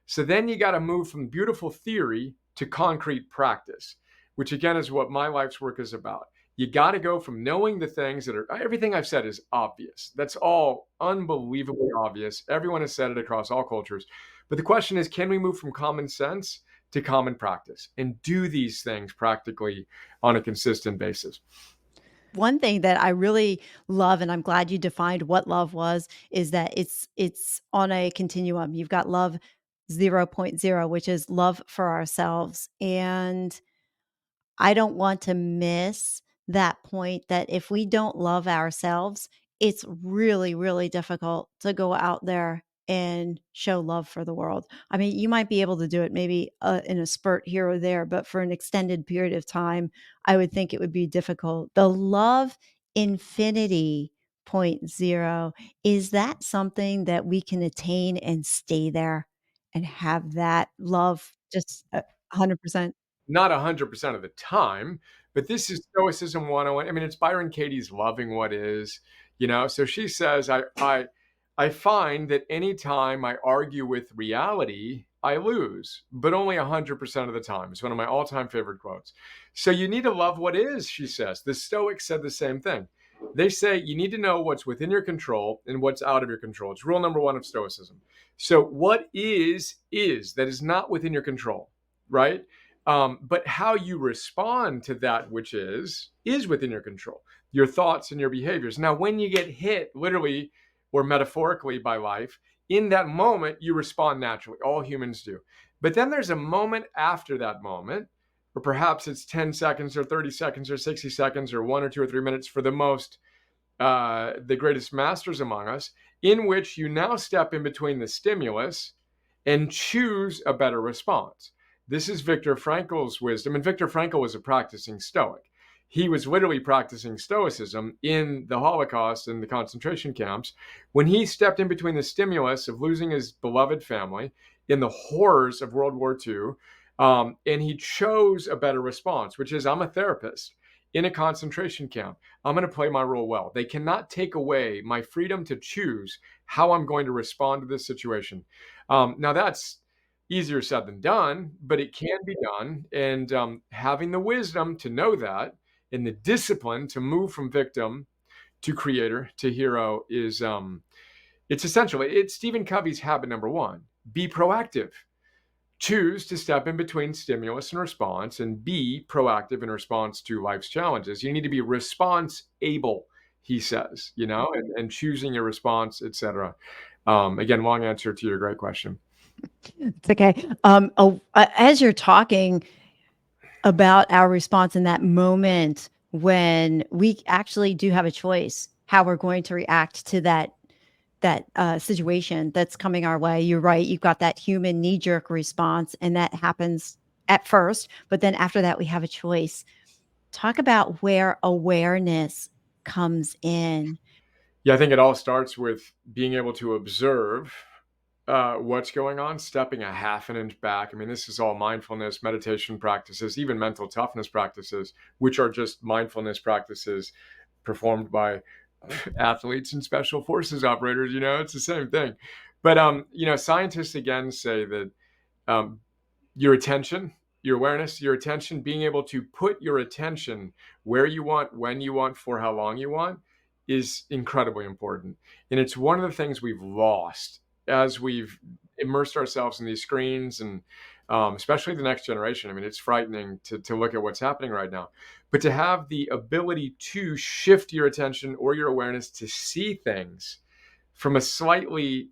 So then you got to move from beautiful theory to concrete practice, which again is what my life's work is about. You got to go from knowing the things that are, everything I've said is obvious. That's all unbelievably obvious. Everyone has said it across all cultures. But the question is, can we move from common sense to common practice and do these things practically on a consistent basis? One thing that I really love, and I'm glad you defined what love was, is that it's on a continuum. You've got love 0.0, which is love for ourselves. And I don't want to miss that point that if we don't love ourselves, it's really, really difficult to go out there and show love for the world. I mean, you might be able to do it maybe in a spurt here or there, but for an extended period of time, I would think it would be difficult. The love infinity point zero, is that something that we can attain and stay there and have that love just 100%? Not 100% of the time, but this is Stoicism 101. I mean, it's Byron Katie's Loving What Is. So she says, I find that anytime I argue with reality, I lose, but only 100% of the time. It's one of my all-time favorite quotes. So you need to love what is, she says. The Stoics said the same thing. They say you need to know what's within your control and what's out of your control. It's rule number one of Stoicism. So what is that is not within your control, right? But how you respond to that which is within your control, your thoughts and your behaviors. Now, when you get hit literally or metaphorically by life, in that moment, you respond naturally. All humans do. But then there's a moment after that moment, or perhaps it's 10 seconds or 30 seconds or 60 seconds or 1 or 2 or 3 minutes for the greatest masters among us, in which you now step in between the stimulus and choose a better response. This is Viktor Frankl's wisdom, and Viktor Frankl was a practicing Stoic. He was literally practicing Stoicism in the Holocaust and the concentration camps when he stepped in between the stimulus of losing his beloved family in the horrors of World War II, and he chose a better response, which is, I'm a therapist in a concentration camp. I'm going to play my role well. They cannot take away my freedom to choose how I'm going to respond to this situation. Now, that's easier said than done, but it can be done. And having the wisdom to know that and the discipline to move from victim to creator to hero is it's essential. It's Stephen Covey's habit number one. Be proactive. choose to step in between stimulus and response, and be proactive in response to life's challenges. You need to be response able, he says, and choosing your response, etc. Again, long answer to your great question. It's okay. As you're talking about our response in that moment when we actually do have a choice how we're going to react to that situation that's coming our way. You're right. You've got that human knee jerk response, and that happens at first. But then after that, we have a choice. Talk about where awareness comes in. Yeah, I think it all starts with being able to observe what's going on, stepping a half an inch back. I mean, this is all mindfulness, meditation practices, even mental toughness practices, which are just mindfulness practices performed by athletes and special forces operators. It's the same thing. But scientists again say that um, your attention, your awareness, your attention, being able to put your attention where you want, when you want, for how long you want, is incredibly important. And it's one of the things we've lost as we've immersed ourselves in these screens, and especially the next generation. I mean, it's frightening to look at what's happening right now. But to have the ability to shift your attention or your awareness to see things from a slightly,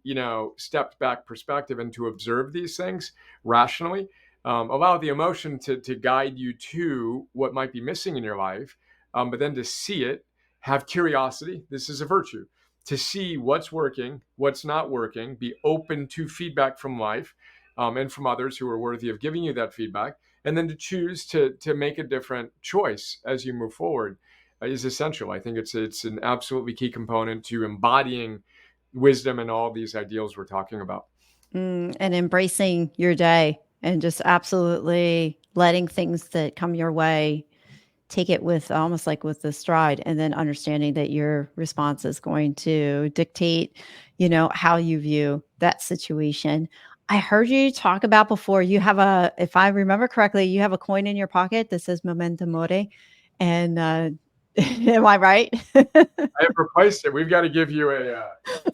stepped back perspective, and to observe these things rationally, allow the emotion to guide you to what might be missing in your life, but then to see it, have curiosity. This is a virtue, to see what's working, what's not working, be open to feedback from life, and from others who are worthy of giving you that feedback, and then to choose to make a different choice as you move forward is essential. I think it's an absolutely key component to embodying wisdom and all these ideals we're talking about. And embracing your day and just absolutely letting things that come your way take it with almost like with the stride, and then understanding that your response is going to dictate, how you view that situation. I heard you talk about before, you have if I remember correctly, you have a coin in your pocket that says memento mori. And am I right? I have replaced it. We've got to give you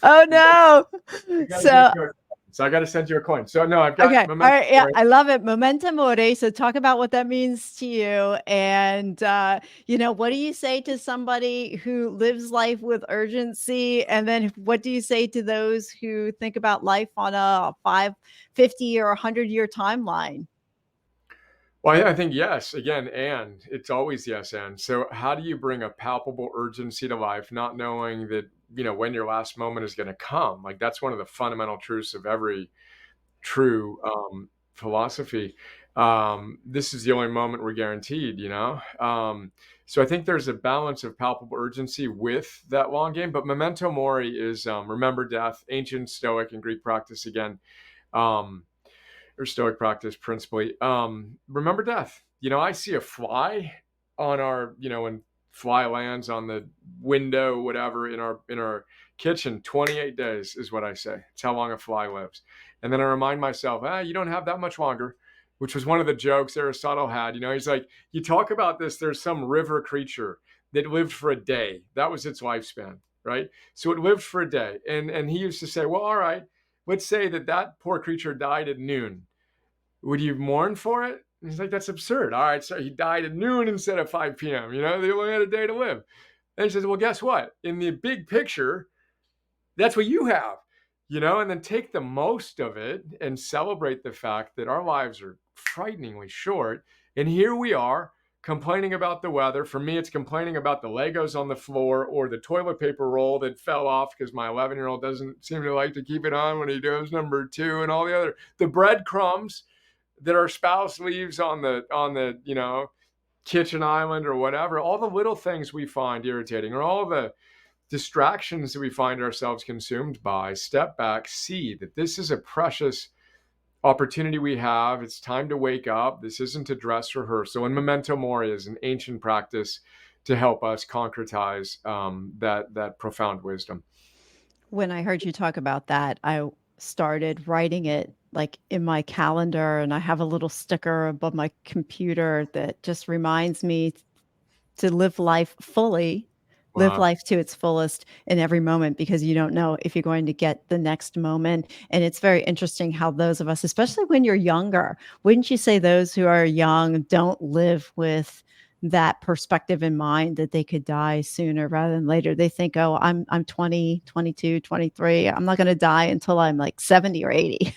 Oh no. we got to give So you a, so I got to send you a coin. So no, I've got okay. All memento right. Yeah, mori. I love it. Memento mori. So talk about what that means to you. And what do you say to somebody who lives life with urgency? And then what do you say to those who think about life on a 50 or 100-year timeline? Well, I think yes. Again, and it's always yes. And so, how do you bring a palpable urgency to life, not knowing that when your last moment is going to come? Like that's one of the fundamental truths of every true philosophy. This is the only moment we're guaranteed. So I think there's a balance of palpable urgency with that long game. But memento mori is remember death, ancient Stoic and Greek practice again. Um, or Stoic practice principally. Remember death. I see a fly on our, when fly lands on the window, whatever, in our kitchen. 28 days is what I say. It's how long a fly lives. And then I remind myself, you don't have that much longer, which was one of the jokes Aristotle had. He's like, you talk about this, there's some river creature that lived for a day. That was its lifespan, right? So it lived for a day. And he used to say, well, all right, let's say that poor creature died at noon. Would you mourn for it? And he's like, that's absurd. All right, so he died at noon instead of 5 p.m. They only had a day to live. And he says, well, guess what? In the big picture, that's what you have, and then take the most of it and celebrate the fact that our lives are frighteningly short. And here we are complaining about the weather. For me, it's complaining about the Legos on the floor or the toilet paper roll that fell off because my 11-year-old doesn't seem to like to keep it on when he does number two, and all the breadcrumbs that our spouse leaves on the kitchen island or whatever. All the little things we find irritating, or all the distractions that we find ourselves consumed by. Step back, see that this is a precious opportunity we have. It's time to wake up. This isn't a dress rehearsal. And memento mori is an ancient practice to help us concretize that profound wisdom. When I heard you talk about that, I started writing it like in my calendar, and I have a little sticker above my computer that just reminds me to live life fully live Wow. life to its fullest in every moment because you don't know if you're going to get the next moment. And it's very interesting how those of us, especially when you're younger, wouldn't you say those who are young don't live with that perspective in mind that they could die sooner rather than later? They think, oh, I'm 20, 22, 23. I'm not going to die until I'm like 70 or 80.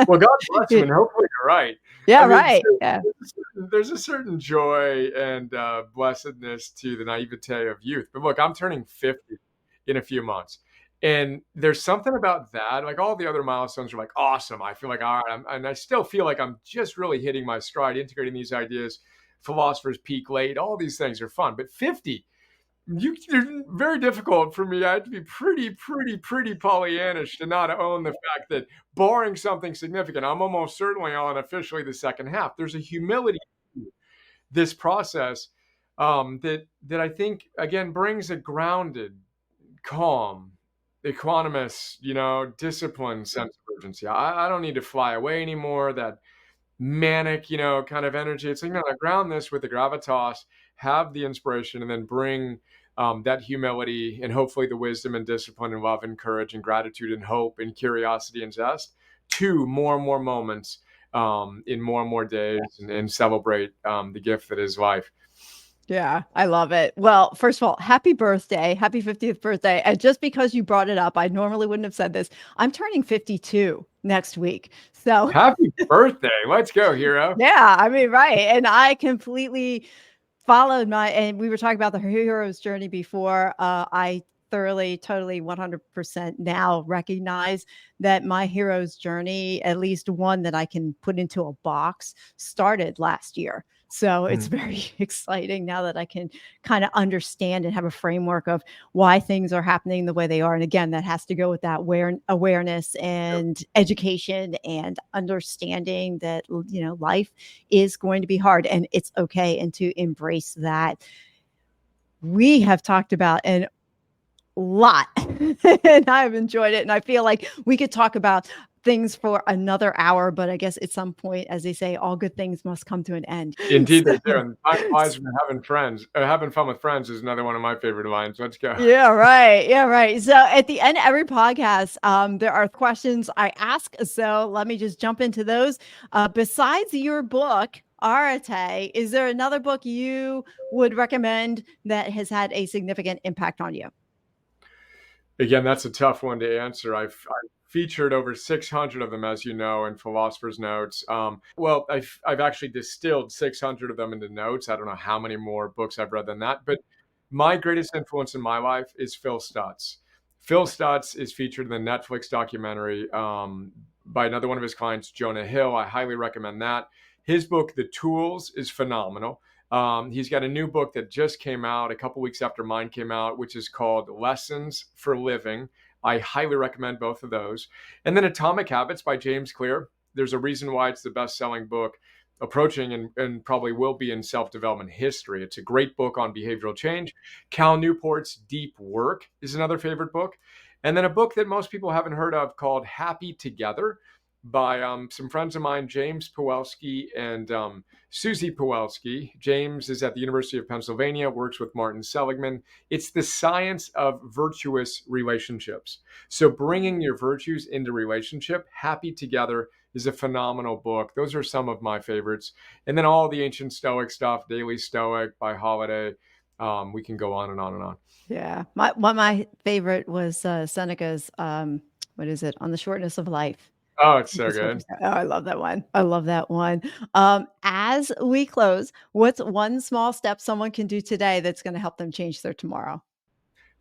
Well, God bless him, and hopefully you're right. I Yeah, mean, right. Yeah. there's a certain joy and blessedness to the naivete of youth. But look, I'm turning 50 in a few months. And there's something about that. Like all the other milestones are like awesome. I feel like, all right, and I still feel like I'm just really hitting my stride, integrating these ideas. Philosopher's peak late, all these things are fun. But 50, you're very difficult for me. I have to be pretty Pollyannish to not own the fact that, barring something significant, I'm almost certainly on officially the second half. There's a humility to this process that I think again brings a grounded, calm, equanimous, disciplined sense of urgency. I don't need to fly away anymore. That manic, kind of energy. It's like, no, ground this with the gravitas, have the inspiration, and then bring that humility and hopefully the wisdom and discipline and love and courage and gratitude and hope and curiosity and zest to more and more moments in more and more days and celebrate the gift that is life. Yeah, I love it. Well, first of all, happy birthday. Happy 50th birthday. And just because you brought it up, I normally wouldn't have said this. I'm turning 52 next week. So, Happy birthday. Let's go, hero. yeah, I mean, right. And I completely followed and we were talking about the hero's journey before. I thoroughly, totally 100% now recognize that my hero's journey, at least one that I can put into a box, started last year. So it's Mhm. very exciting now that I can kind of understand and have a framework of why things are happening the way they are. And again, that has to go with that awareness Yep. and education and understanding that, life is going to be hard and it's okay. And to embrace that. We have talked about an lot and I've enjoyed it. And I feel like we could talk about things for another hour, but I guess at some point, as they say, all good things must come to an end. Indeed, So, they do. And time flies when you're having friends. Having fun with friends is another one of my favorite lines. Let's go. yeah, right. Yeah, right. So at the end of every podcast, there are questions I ask. So let me just jump into those. Besides your book, Areté, is there another book you would recommend that has had a significant impact on you? Again, that's a tough one to answer. I've featured over 600 of them, as you know, in Philosopher's Notes. Well, I've actually distilled 600 of them into notes. I don't know how many more books I've read than that, but my greatest influence in my life is Phil Stutz. Phil Stutz is featured in the Netflix documentary by another one of his clients, Jonah Hill. I highly recommend that. His book, The Tools, is phenomenal. He's got a new book that just came out a couple weeks after mine came out, which is called Lessons for Living. I highly recommend both of those. And then Atomic Habits by James Clear. There's a reason why it's the best selling book approaching and probably will be in self development history. It's a great book on behavioral change. Cal Newport's Deep Work is another favorite book. And then a book that most people haven't heard of called Happy Together by some friends of mine, James Pawelski and Susie Pawelski. James is at the University of Pennsylvania, works with Martin Seligman. It's the science of virtuous relationships. So bringing your virtues into relationship, Happy Together is a phenomenal book. Those are some of my favorites. And then all the ancient Stoic stuff, Daily Stoic by Holiday. We can go on and on and on. Yeah. My favorite was Seneca's what is it? On the Shortness of Life. Oh, it's so good. Oh, I love that one. I love that one. As we close, what's one small step someone can do today that's going to help them change their tomorrow?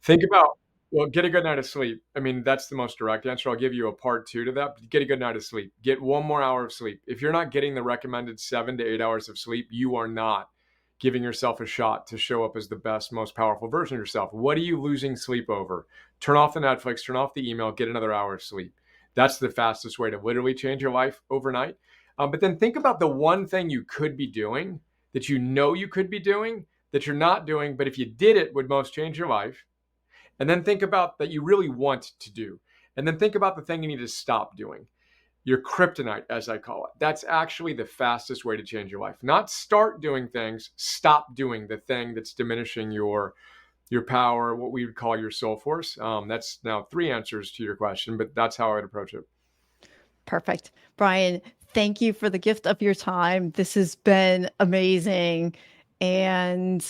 Think about, well, get a good night of sleep. I mean, that's the most direct answer. I'll give you a part two to that. Get a good night of sleep. Get one more hour of sleep. If you're not getting the recommended 7 to 8 hours of sleep, you are not giving yourself a shot to show up as the best, most powerful version of yourself. What are you losing sleep over? Turn off the Netflix, turn off the email, get another hour of sleep. That's the fastest way to literally change your life overnight. But then think about the one thing you could be doing that you know you could be doing that you're not doing, but if you did it, would most change your life. And then think about that you really want to do. And then think about the thing you need to stop doing. Your kryptonite, as I call it. That's actually the fastest way to change your life. Not start doing things, stop doing the thing that's diminishing your power, what we would call your soul force. That's now 3 answers to your question, but that's how I'd approach it. Perfect. Brian, thank you for the gift of your time. This has been amazing. And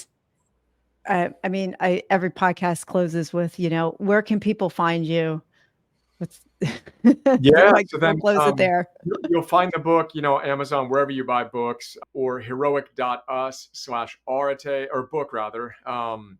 I mean, every podcast closes with, where can people find you? What's so Yeah. I So will then close it there. you'll find the book, Amazon, wherever you buy books, or heroic.us/Areté, or book rather. And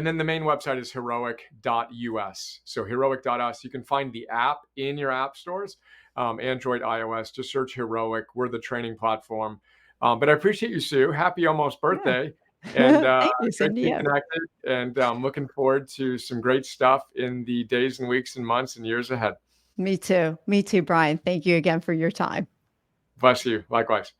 then the main website is heroic.us. So heroic.us. You can find the app in your app stores, Android, iOS. Just search Heroic. We're the training platform. But I appreciate you, Sue. Happy almost Yeah. birthday. And Thank you. great Same to to be you. connected. And looking forward to some great stuff in the days and weeks and months and years ahead. Me too. Me too, Brian. Thank you again for your time. Bless you. Likewise.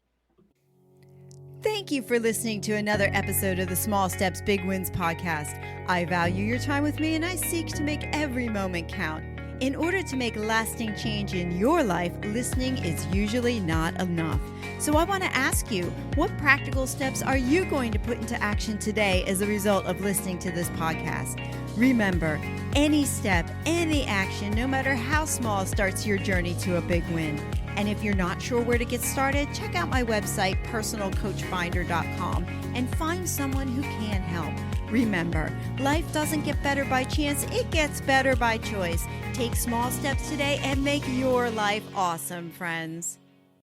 Thank you for listening to another episode of the Small Steps, Big Wins podcast. I value your time with me and I seek to make every moment count. In order to make lasting change in your life, listening is usually not enough. So I want to ask you, what practical steps are you going to put into action today as a result of listening to this podcast? Remember, any step, any action, no matter how small, starts your journey to a big win. And if you're not sure where to get started, check out my website, personalcoachfinder.com, and find someone who can help. Remember, life doesn't get better by chance, it gets better by choice. Take small steps today and make your life awesome, friends.